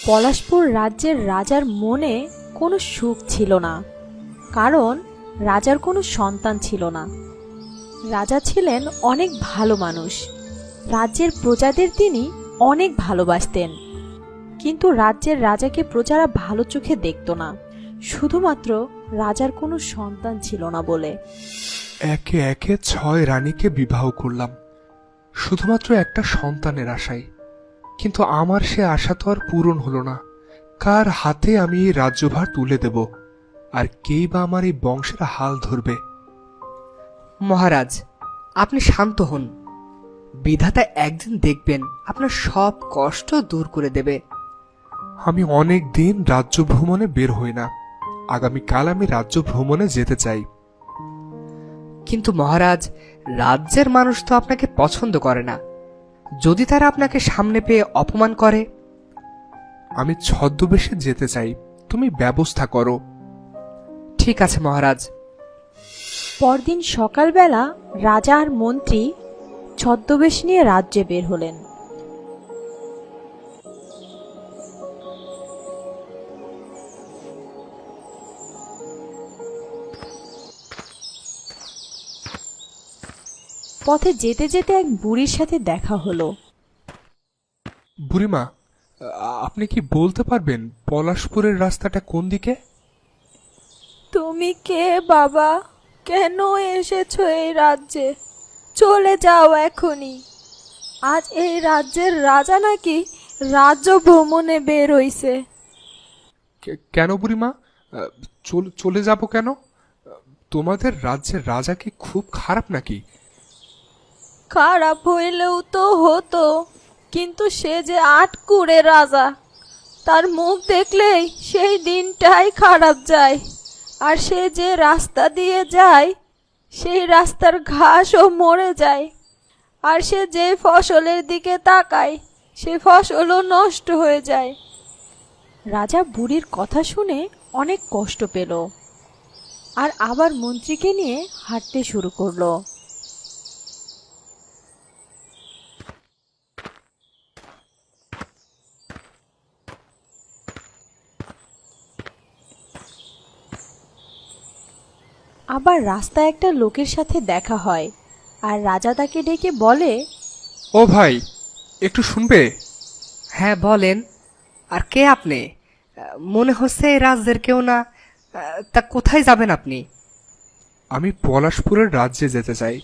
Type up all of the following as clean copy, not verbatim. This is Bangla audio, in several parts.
পলাশপুর রাজ্যের রাজার মনে কোনো সুখ ছিল না, কারণ রাজার কোনো সন্তান ছিল না। রাজা ছিলেন অনেক ভালো মানুষ, রাজ্যের প্রজাদের তিনি অনেক ভালোবাসতেন। কিন্তু রাজ্যের রাজাকে প্রজারা ভালো চোখে দেখত না, শুধুমাত্র রাজার কোনো সন্তান ছিল না বলে। একে একে 6 রানীকে বিবাহ করলাম শুধুমাত্র একটা সন্তানের আশায়, কিন্তু আমার সে আশা তো আর পূরণ হলো না। কার হাতে আমি এই রাজ্যভার তুলে দেব, আর কেই বা আমার এই বংশের হাল ধরবে? মহারাজ, আপনি শান্ত হন। বিধাতা একদিন দেখবেন আপনার সব কষ্ট দূর করে দেবে। আমি অনেক দিন রাজ্য ভ্রমণে বের হই না, আগামীকাল আমি রাজ্য ভ্রমণে যেতে চাই। কিন্তু মহারাজ, রাজ্যের মানুষ তো আপনাকে পছন্দ করে না। যদি তারা আপনাকে সামনে পেয়ে অপমান করে? আমি ছদ্মবেশে যেতে চাই, তুমি ব্যবস্থা করো। ঠিক আছে মহারাজ। পরদিন সকালবেলা রাজা আর মন্ত্রী ছদ্মবেশ নিয়ে রাজ্যে বের হলেন। পথে যেতে যেতে এক বুড়ির সাথে দেখা হলো। বুড়িমা, আপনি কি বলতে পারবেন পলাশপুরের রাস্তাটা কোন দিকে? তুমি কে বাবা? কেন এসেছো এই রাজ্যে? চলে যাও এখনই। আজ এই রাজ্যের রাজা নাকি রাজ্য ভ্রমণে বের হইছে। কেন বুড়িমা, চলে যাব কেন? তোমাদের রাজ্যের রাজা কি খুব খারাপ নাকি? খারাপ হইলেও তো হতো, কিন্তু সে যে আটকুড়ে রাজা, তার মুখ দেখলেই সেই দিনটাই খারাপ যায়। আর সে যে রাস্তা দিয়ে যায়, সেই রাস্তার ঘাসও মরে যায়। আর সে যে ফসলের দিকে তাকায়, সে ফসলও নষ্ট হয়ে যায়। রাজা বুড়ির কথা শুনে অনেক কষ্ট পেল, আর আবার মন্ত্রীকে নিয়ে হাঁটতে শুরু করলো। আবার রাস্তায় একটা লোকের সাথে দেখা হয়, আর রাজা তাকে ডেকে বলে, ও ভাই, একটু শুনবে? হ্যাঁ বলেন। আর কে আপনি? মনে হচ্ছে এই রাজ্যের কেউ না। তা কোথায় যাবেন আপনি? আমি পলাশপুরের রাজ্যে যেতে চাই।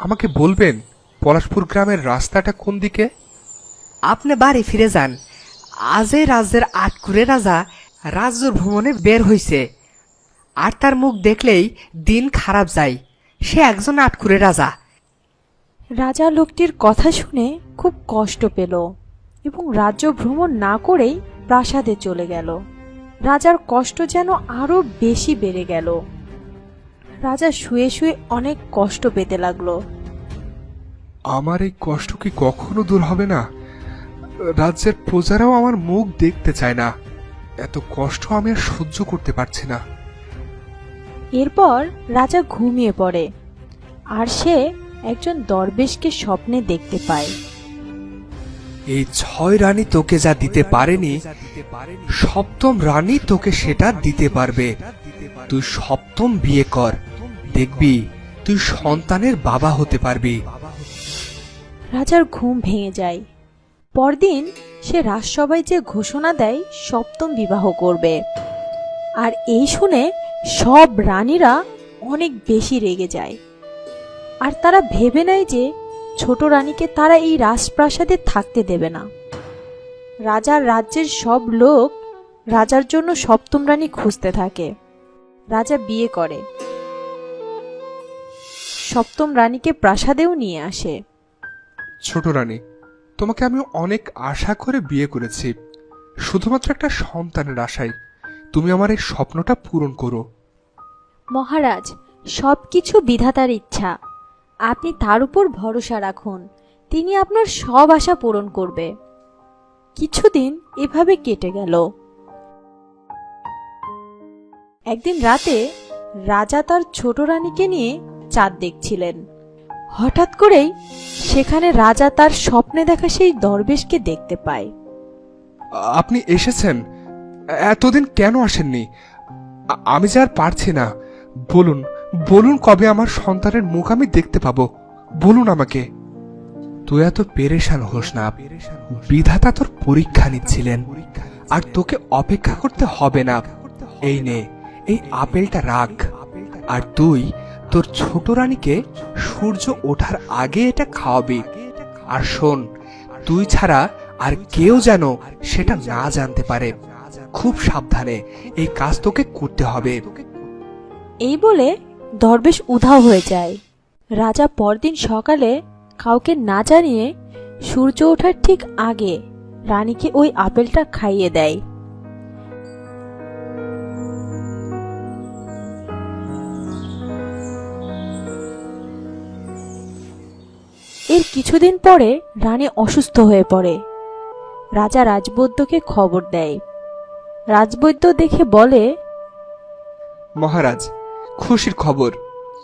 আমাকে বলবেন পলাশপুর গ্রামের রাস্তাটা কোন দিকে? আপনি বাড়ি ফিরে যান। আজ এই রাজ্যের আটকুরে রাজা রাজ্য ভ্রমণে বের হইছে, আর তার মুখ দেখলেই দিন খারাপ যায়। সে একজন আটকুরে রাজা। রাজা লোকটির কথা শুনে খুব কষ্ট পেল এবং রাজ্য ভ্রমণ না করেই প্রাসাদে চলে গেল। রাজার কষ্ট যেন আরো বেশি বেড়ে গেল। রাজা শুয়ে শুয়ে অনেক কষ্ট পেতে লাগলো। আমার এই কষ্ট কি কখনো দূর হবে না? রাজ্যের প্রজারাও আমার মুখ দেখতে চায় না। এত কষ্ট আমি আর সহ্য করতে পারছি না। এরপর রাজা ঘুমিয়ে পড়ে, আর সে একজন দরবেশকে স্বপ্নে দেখতে পায়। এই 6 রানী তোকে যা দিতে পারেনি, সপ্তম রানী তোকে সেটা দিতে পারবে। তুই সপ্তম বিয়ে কর, দেখবি তুই সন্তানের বাবা হতে পারবি। রাজার ঘুম ভেঙে যায়। পরদিন সে রাজসভায় যে ঘোষণা দেয় সপ্তম বিবাহ করবে। আর এই শুনে সব রানীরা অনেক বেশি রেগে যায়, আর তারা ভেবে নেয় যে ছোট রানীকে তারা এই রাজপ্রাসাদে থাকতে দেবে না। রাজার রাজ্যের সব লোক রাজার জন্য সপ্তম রানী খুঁজতে থাকে। রাজা বিয়ে করে, সপ্তম রানীকে প্রাসাদেও নিয়ে আসে। ছোট রানী, তোমাকে আমি অনেক আশা করে বিয়ে করেছি, শুধুমাত্র একটা সন্তানের আশায়। তুমি আমার এই স্বপ্নটা পূরণ করো। মহারাজ, সবকিছু বিধাতার ইচ্ছা, আপনি তার উপর ভরসা রাখুন, তিনি আপনার সব আশা পূরণ করবে। কিছুদিন এভাবে কেটে গেল। একদিন রাতে রাজা তার ছোট রানীকে নিয়ে চাঁদ দেখছিলেন। হঠাৎ করেই সেখানে রাজা তার স্বপ্নে দেখা সেই দরবেশকে দেখতে পায়। আপনি এসেছেন? এতদিন কেন আসেননি? আমি যে আর পারছি না। বলুন, বলুন কবে আমার সন্তানের মুখ আমি দেখতে পাবো? বলুন আমাকে। তুই এত পেরেশান হোস না, বিধাতা তোর পরীক্ষা নিচ্ছিলেন, আর তোকে অপেক্ষা করতে হবে না। এই নে, এই আপেলটা রাখ, আর তুই তোর ছোট রানীকে সূর্য ওঠার আগে এটা খাওয়াবি। আর শোন, তুই ছাড়া আর কেউ যেন সেটা না জানতে পারে। খুব সাবধানে এই কাজ তোকে করতে হবে। এই বলে দরবেশ উধাও হয়ে যায়। রাজা পরদিন সকালে কাউকে না জানিয়ে সূর্য ওঠার ঠিক আগে রানীকে ওই আপেলটা খাইয়ে দেয়। এর কিছুদিন পরে রানী অসুস্থ হয়ে পড়ে। রাজা রাজবৈদ্যকে খবর দেয়। রাজবৈদ্য দেখে বলে, মহারাজ, খুশির খবর,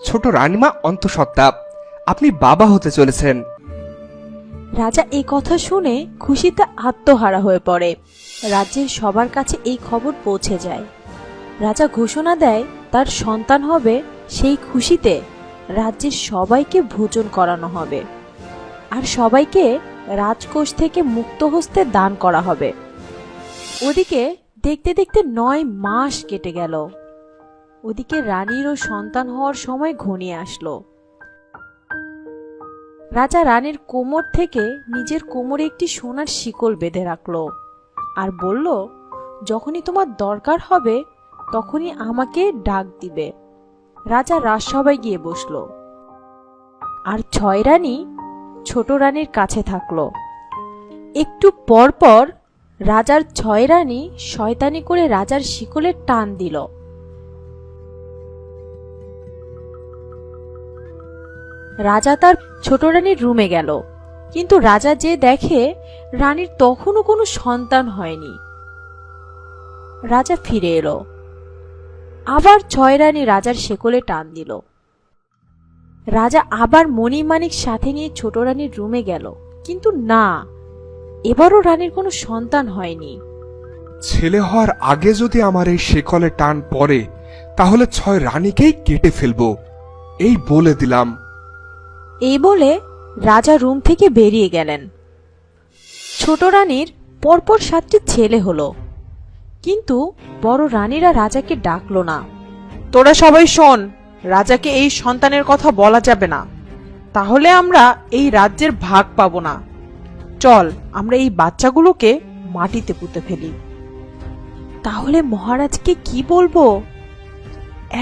ছোট রানীমা অন্তঃসত্ত্বা, আপনি বাবা হতে চলেছেন। রাজা এই কথা শুনে খুশিতে আত্মহারা হয়ে পড়ে। রাজ্যের সবার কাছে এই খবর পৌঁছে যায়। রাজা ঘোষণা দেয় তার সন্তান হবে। সেই খুশিতে রাজ্যের সবাইকে ভোজন করানো হবে, আর সবাইকে রাজকোষ থেকে মুক্ত হস্তে দান করা হবে। ওদিকে দেখতে দেখতে 9 মাস কেটে গেল। ওদিকে রানীরও সন্তান হওয়ার সময় ঘনিয়ে আসলো। রাজা রানীর কোমর থেকে নিজের কোমরে একটি সোনার শিকল বেঁধে রাখলো, আর বলল, যখনই তোমার দরকার হবে তখনই আমাকে ডাক দিবে। রাজা রাজসভায় গিয়ে বসলো, আর 6 রানী ছোট রানীর কাছে থাকলো। একটু পর পর রাজার 6 রানী শয়তানি করে রাজার শিকলে টান দিল। রাজা তার ছোট রানীর রুমে গেল, কিন্তু রাজা যে দেখে রানীর তখনও কোনো সন্তান হয়নি। রাজা ফিরে এলো, আবার 6 রানী রাজার শেকলে টান দিল। রাজা আবার মণিমাণিক সাথে নিয়ে ছোট রানীর রুমে গেল, কিন্তু না, এবারও রানীর কোনো সন্তান হয়নি। ছেলে হওয়ার আগে যদি আমার এই শেকলে টান পড়ে, তাহলে 6 রানীকেই কেটে ফেলবো, এই বলে দিলাম। এই বলে রাজা রুম থেকে বেরিয়ে গেলেন। ছোট রানীর পরপর 7টি ছেলে হলো, কিন্তু বড় রানীরা রাজাকে ডাকলো না। তোরা সবাই শোন, রাজাকে এই সন্তানের কথা বলা যাবে না, তাহলে আমরা এই রাজ্যের ভাগ পাবো না। চল, আমরা এই বাচ্চাগুলোকে মাটিতে পুঁতে ফেলি। তাহলে মহারাজকে কি বলবো?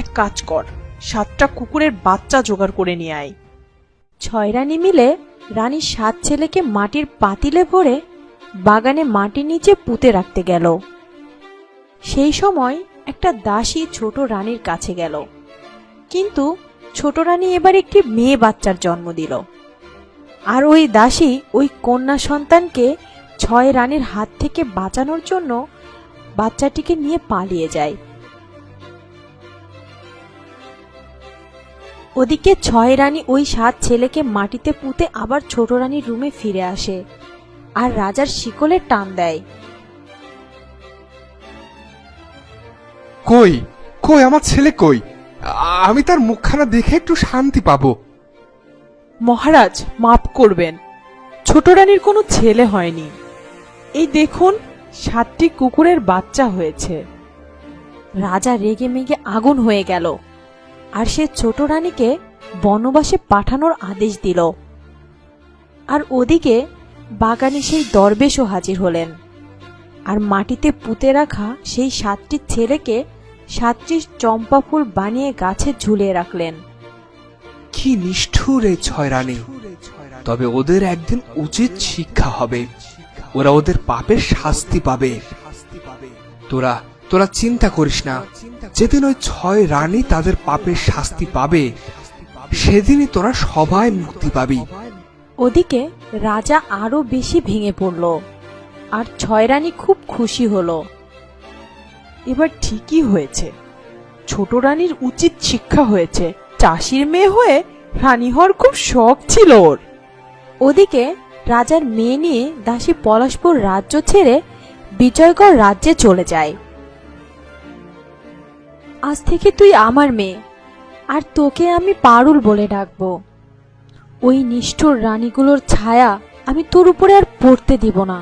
এক কাজ কর, 7টা কুকুরের বাচ্চা জোগাড় করে নিয়ে আয়। 6 রানী মিলে রানীর 7 ছেলেকে মাটির পাতিলে ভরে বাগানে মাটির নিচে পুঁতে রাখতে গেল। সেই সময় একটা দাসী ছোট রানীর কাছে গেল, কিন্তু ছোট রানী এবার একটি মেয়ে বাচ্চার জন্ম দিল। আর ওই দাসী ওই কন্যা সন্তানকে 6 রানীর হাত থেকে বাঁচানোর জন্য বাচ্চাটিকে নিয়ে পালিয়ে যায়। ওদিকে 6 রানী ওই 7 ছেলেকে মাটিতে পুঁতে আবার ছোট রানীর রুমে ফিরে আসে, আর রাজার শিকলে টান দেয়। কই কই আমার ছেলে কই? আমি তার মুখখানা দেখে একটু শান্তি পাবো। মহারাজ, মাফ করবেন, ছোট রানীর কোনো ছেলে হয়নি। এই দেখুন, 7টি কুকুরের বাচ্চা হয়েছে। রাজা রেগে মেগে আগুন হয়ে গেল, আর সে ছোট রানীকে বনবাসে পাঠানোর আদেশ দিল। আর ওদিকে বাগানে সেই দরবেশও হাজির হলেন, আর মাটিতে পুঁতে রাখা সেই 7টি ছেলেকে 7টি চম্পা ফুল বানিয়ে গাছে ঝুলিয়ে রাখলেন। কি নিষ্ঠুর এই 6 রানী! তবে ওদের একদিন উচিত শিক্ষা হবে, ওরা ওদের পাপের শাস্তি পাবে। তোরা তোরা চিন্তা করিস না, যেদিন ওই 6 রানী তাদের পাপের শাস্তি পাবে, সেদিনই তোরা সবাই মুক্তি পাবি। ওদিকে রাজা আরো বেশি ভেঙে পড়ল, আর 6 রানী খুব খুশি হলো। এবার ঠিকই হয়েছে, ছোট রানীর উচিত শিক্ষা হয়েছে। চাষির মেয়ে হয়ে রানী হওয়ার খুব শখ ছিল ওর। ওদিকে রাজার মেয়ে নিয়ে দাসী পলাশপুর রাজ্য ছেড়ে বিজয়গড় রাজ্যে চলে যায়। আজ থেকে তুই আমার মেয়ে, আর তোকে আমি পারুল বলে ডাকবো। ওই নিষ্ঠুর রানীগুলোর ছায়া আমি তোর উপরে আর পড়তে দিব না।